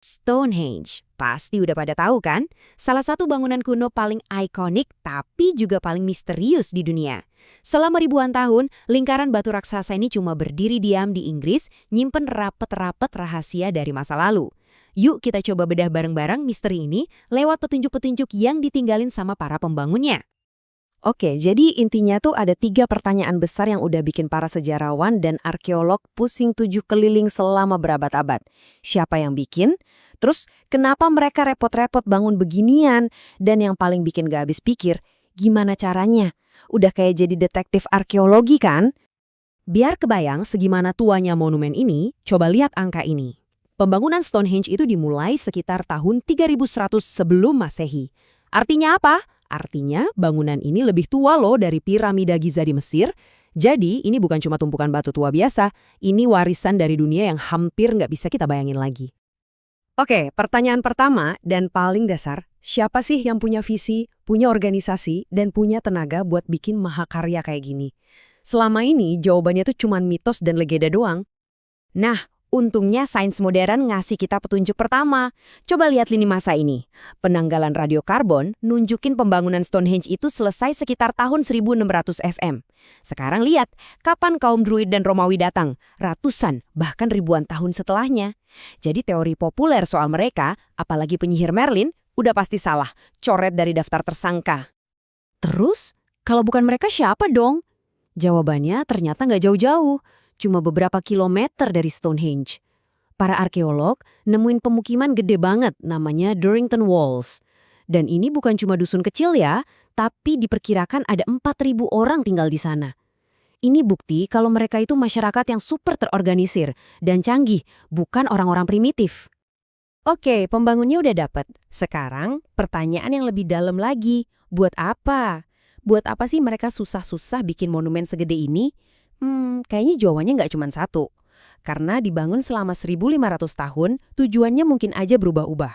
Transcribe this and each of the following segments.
Stonehenge, pasti udah pada tahu kan? Salah satu bangunan kuno paling ikonik tapi juga paling misterius di dunia. Selama ribuan tahun, lingkaran batu raksasa ini cuma berdiri diam di Inggris, nyimpen rapet-rapet rahasia dari masa lalu. Yuk kita coba bedah bareng-bareng misteri ini lewat petunjuk-petunjuk yang ditinggalin sama para pembangunnya. Oke, jadi intinya tuh ada 3 pertanyaan besar yang udah bikin para sejarawan dan arkeolog pusing 7 keliling selama berabad-abad. Siapa yang bikin? Terus, kenapa mereka repot-repot bangun beginian? Dan yang paling bikin gak habis pikir, gimana caranya? Udah kayak jadi detektif arkeologi kan? Biar kebayang segimana tuanya monumen ini, coba lihat angka ini. Pembangunan Stonehenge itu dimulai sekitar tahun 3100 sebelum Masehi. Artinya apa? Artinya bangunan ini lebih tua loh dari piramida Giza di Mesir. Jadi ini bukan cuma tumpukan batu tua biasa, ini warisan dari dunia yang hampir nggak bisa kita bayangin lagi. Oke, pertanyaan pertama dan paling dasar, siapa sih yang punya visi, punya organisasi, dan punya tenaga buat bikin mahakarya kayak gini? Selama ini jawabannya tuh cuma mitos dan legenda doang. Nah, untungnya sains modern ngasih kita petunjuk pertama. Coba lihat lini masa ini. Penanggalan radiokarbon nunjukin pembangunan Stonehenge itu selesai sekitar tahun 1600 SM. Sekarang lihat, kapan kaum Druid dan Romawi datang? Ratusan, bahkan ribuan tahun setelahnya. Jadi teori populer soal mereka, apalagi penyihir Merlin, udah pasti salah. Coret dari daftar tersangka. Terus, kalau bukan mereka siapa dong? Jawabannya ternyata nggak jauh-jauh. Cuma beberapa kilometer dari Stonehenge. Para arkeolog nemuin pemukiman gede banget namanya Durrington Walls. Dan ini bukan cuma dusun kecil ya, tapi diperkirakan ada 4.000 orang tinggal di sana. Ini bukti kalau mereka itu masyarakat yang super terorganisir dan canggih, bukan orang-orang primitif. Oke, pembangunnya udah dapet. Sekarang pertanyaan yang lebih dalam lagi, buat apa? Buat apa sih mereka susah-susah bikin monumen segede ini? Kayaknya jawabannya nggak cuma satu. Karena dibangun selama 1.500 tahun, tujuannya mungkin aja berubah-ubah.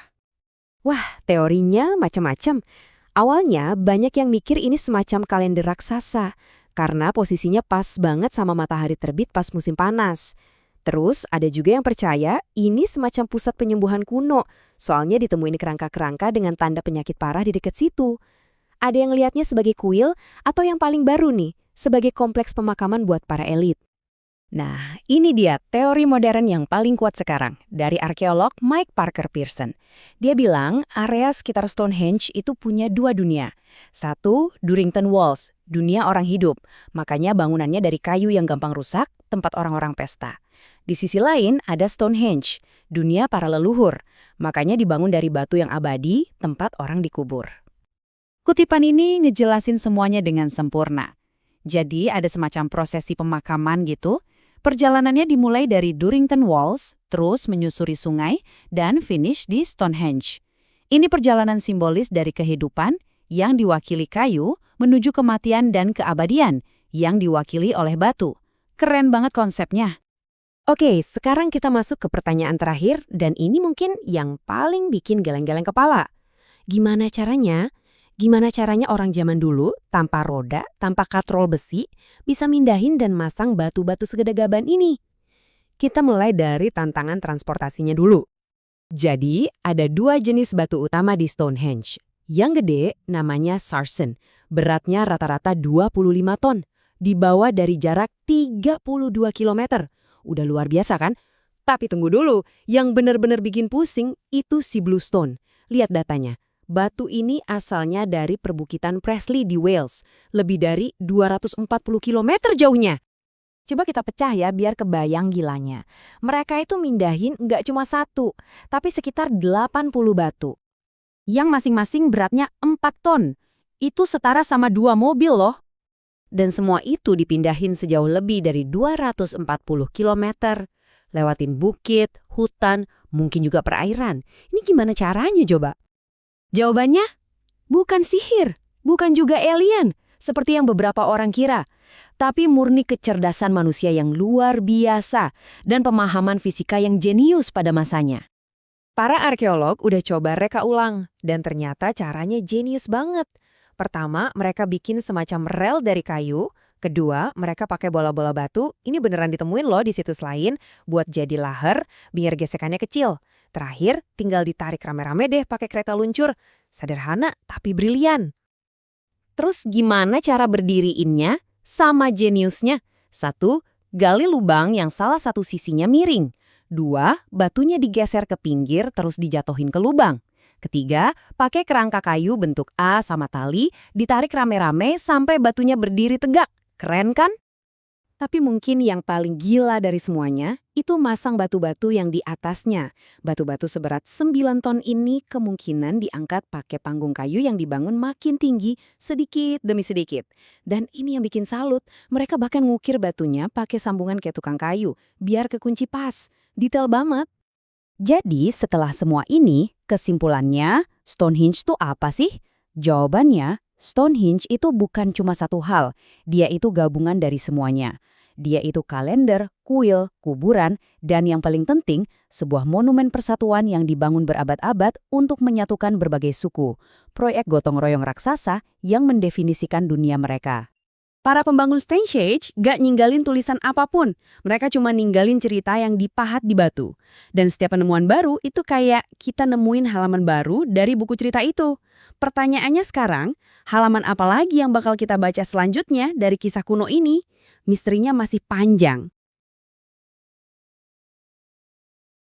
Wah, teorinya macam-macam. Awalnya banyak yang mikir ini semacam kalender raksasa, karena posisinya pas banget sama matahari terbit pas musim panas. Terus ada juga yang percaya ini semacam pusat penyembuhan kuno, soalnya ditemuin kerangka-kerangka dengan tanda penyakit parah di dekat situ. Ada yang lihatnya sebagai kuil, atau yang paling baru nih, sebagai kompleks pemakaman buat para elit. Nah, ini dia teori modern yang paling kuat sekarang, dari arkeolog Mike Parker Pearson. Dia bilang area sekitar Stonehenge itu punya 2 dunia. Satu, Durrington Walls, dunia orang hidup. Makanya bangunannya dari kayu yang gampang rusak, tempat orang-orang pesta. Di sisi lain ada Stonehenge, dunia para leluhur. Makanya dibangun dari batu yang abadi, tempat orang dikubur. Kutipan ini ngejelasin semuanya dengan sempurna. Jadi ada semacam prosesi pemakaman gitu. Perjalanannya dimulai dari Durrington Walls, terus menyusuri sungai, dan finish di Stonehenge. Ini perjalanan simbolis dari kehidupan yang diwakili kayu menuju kematian dan keabadian yang diwakili oleh batu. Keren banget konsepnya. Oke, sekarang kita masuk ke pertanyaan terakhir, dan ini mungkin yang paling bikin geleng-geleng kepala. Gimana caranya? Gimana caranya orang zaman dulu, tanpa roda, tanpa katrol besi, bisa mindahin dan masang batu-batu segede gaban ini? Kita mulai dari tantangan transportasinya dulu. Jadi, ada 2 jenis batu utama di Stonehenge. Yang gede namanya sarsen, beratnya rata-rata 25 ton, dibawa dari jarak 32 km. Udah luar biasa kan? Tapi tunggu dulu, yang benar-benar bikin pusing itu si bluestone. Lihat datanya. Batu ini asalnya dari perbukitan Presley di Wales, lebih dari 240 km jauhnya. Coba kita pecah ya biar kebayang gilanya. Mereka itu mindahin nggak cuma 1, tapi sekitar 80 batu. Yang masing-masing beratnya 4 ton. Itu setara sama 2 mobil loh. Dan semua itu dipindahin sejauh lebih dari 240 km. Lewatin bukit, hutan, mungkin juga perairan. Ini gimana caranya coba? Jawabannya, bukan sihir, bukan juga alien, seperti yang beberapa orang kira, tapi murni kecerdasan manusia yang luar biasa dan pemahaman fisika yang jenius pada masanya. Para arkeolog udah coba reka ulang, dan ternyata caranya jenius banget. Pertama, mereka bikin semacam rel dari kayu. Kedua, mereka pakai bola-bola batu, ini beneran ditemuin loh di situs lain, buat jadi laher, biar gesekannya kecil. Terakhir, tinggal ditarik rame-rame deh pakai kereta luncur. Sederhana tapi brilian. Terus gimana cara berdiriinnya? Sama jeniusnya. 1. Gali lubang yang salah satu sisinya miring. 2. Batunya digeser ke pinggir terus dijatuhin ke lubang. Ketiga, pakai kerangka kayu bentuk A sama tali, ditarik rame-rame sampai batunya berdiri tegak. Keren kan? Tapi mungkin yang paling gila dari semuanya, itu masang batu-batu yang di atasnya. Batu-batu seberat 9 ton ini kemungkinan diangkat pakai panggung kayu yang dibangun makin tinggi, sedikit demi sedikit. Dan ini yang bikin salut, mereka bahkan ngukir batunya pakai sambungan kayak tukang kayu, biar kekunci pas. Detail banget. Jadi setelah semua ini, kesimpulannya, Stonehenge itu apa sih? Jawabannya, Stonehenge itu bukan cuma satu hal, dia itu gabungan dari semuanya. Dia itu kalender, kuil, kuburan, dan yang paling penting, sebuah monumen persatuan yang dibangun berabad-abad untuk menyatukan berbagai suku. Proyek gotong royong raksasa yang mendefinisikan dunia mereka. Para pembangun Stonehenge gak ninggalin tulisan apapun. Mereka cuma ninggalin cerita yang dipahat di batu. Dan setiap penemuan baru itu kayak kita nemuin halaman baru dari buku cerita itu. Pertanyaannya sekarang, halaman apa lagi yang bakal kita baca selanjutnya dari kisah kuno ini? Misterinya masih panjang.